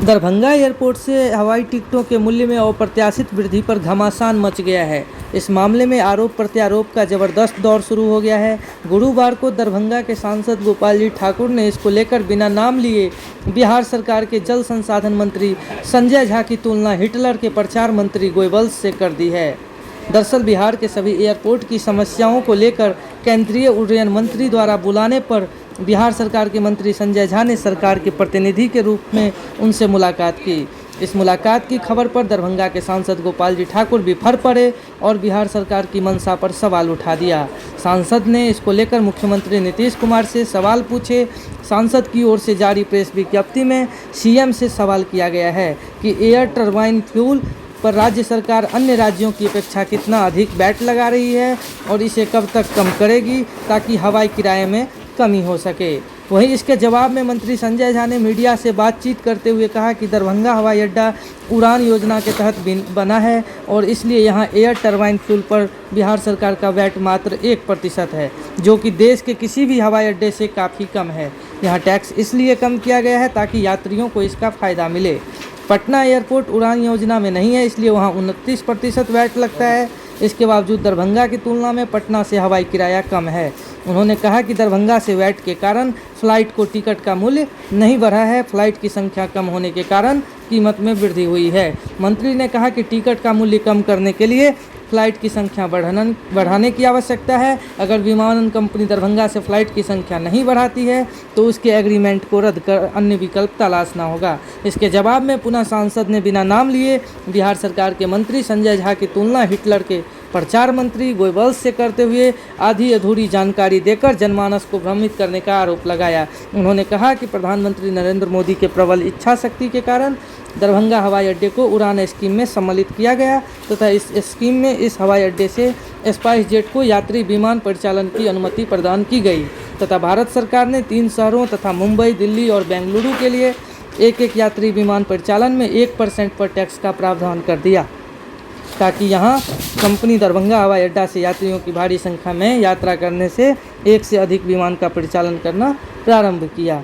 Darbhanga airport से हवाई टिकटों के मूल्य में अप्रत्याशित वृद्धि पर घमासान मच गया है। इस मामले में आरोप प्रत्यारोप का जबरदस्त दौर शुरू हो गया है। गुरुवार को दरभंगा के सांसद गोपाल जी ठाकुर ने इसको लेकर बिना नाम लिए बिहार सरकार के जल संसाधन मंत्री संजय झा की तुलना हिटलर के प्रचार मंत्री गोयबल्स से कर दी है। दरअसल बिहार के सभी एयरपोर्ट की समस्याओं को लेकर केंद्रीय उड्डयन मंत्री द्वारा बुलाने पर बिहार सरकार के मंत्री संजय झा ने सरकार के प्रतिनिधि के रूप में उनसे मुलाकात की। इस मुलाकात की खबर पर दरभंगा के सांसद गोपाल जी ठाकुर भी फर पड़े और बिहार सरकार की मंशा पर सवाल उठा दिया। सांसद ने इसको लेकर मुख्यमंत्री नीतीश कुमार से सवाल पूछे। सांसद की ओर से जारी प्रेस विज्ञप्ति में सीएम से सवाल किया गया है कि एयर टरबाइन फ्यूल पर राज्य सरकार अन्य राज्यों की अपेक्षा कितना अधिक वैट लगा रही है और इसे कब तक कम करेगी ताकि हवाई किराए में कमी हो सके। वहीं इसके जवाब में मंत्री संजय झा ने मीडिया से बातचीत करते हुए कहा कि दरभंगा हवाई अड्डा उड़ान योजना के तहत बना है और इसलिए यहां एयर टरबाइन फ्यूल पर बिहार सरकार का वैट मात्र 1% है, जो कि देश के किसी भी हवाई अड्डे से काफ़ी कम है। यहाँ टैक्स इसलिए कम किया गया है ताकि यात्रियों को इसका फ़ायदा मिले। पटना एयरपोर्ट उड़ान योजना में नहीं है, इसलिए वहाँ 29% वैट लगता है। इसके बावजूद दरभंगा की तुलना में पटना से हवाई किराया कम है। उन्होंने कहा कि दरभंगा से वैट के कारण फ़्लाइट को टिकट का मूल्य नहीं बढ़ा है, फ़्लाइट की संख्या कम होने के कारण कीमत में वृद्धि हुई है। मंत्री ने कहा कि टिकट का मूल्य कम करने के लिए फ़्लाइट की संख्या बढ़ाने की आवश्यकता है। अगर विमानन कंपनी दरभंगा से फ़्लाइट की संख्या नहीं बढ़ाती है तो उसके एग्रीमेंट को रद्द कर अन्य विकल्प तलाशना होगा। इसके जवाब में पुनः सांसद ने बिना नाम लिए बिहार सरकार के मंत्री संजय झा की तुलना हिटलर के प्रचार मंत्री गोयबल्स से करते हुए आधी अधूरी जानकारी देकर जनमानस को भ्रमित करने का आरोप लगाया। उन्होंने कहा कि प्रधानमंत्री नरेंद्र मोदी के प्रबल इच्छा शक्ति के कारण दरभंगा हवाई अड्डे को उड़ान स्कीम में सम्मिलित किया गया तथा इस स्कीम में इस हवाई अड्डे से स्पाइस जेट को यात्री विमान परिचालन की अनुमति प्रदान की गई तथा भारत सरकार ने 3 शहरों तथा मुंबई, दिल्ली और बेंगलुरु के लिए एक यात्री विमान परिचालन में 1% पर टैक्स का प्रावधान कर दिया ताकि यहां कंपनी दरभंगा हवाई अड्डा से यात्रियों की भारी संख्या में यात्रा करने से एक से अधिक विमान का परिचालन करना प्रारंभ किया।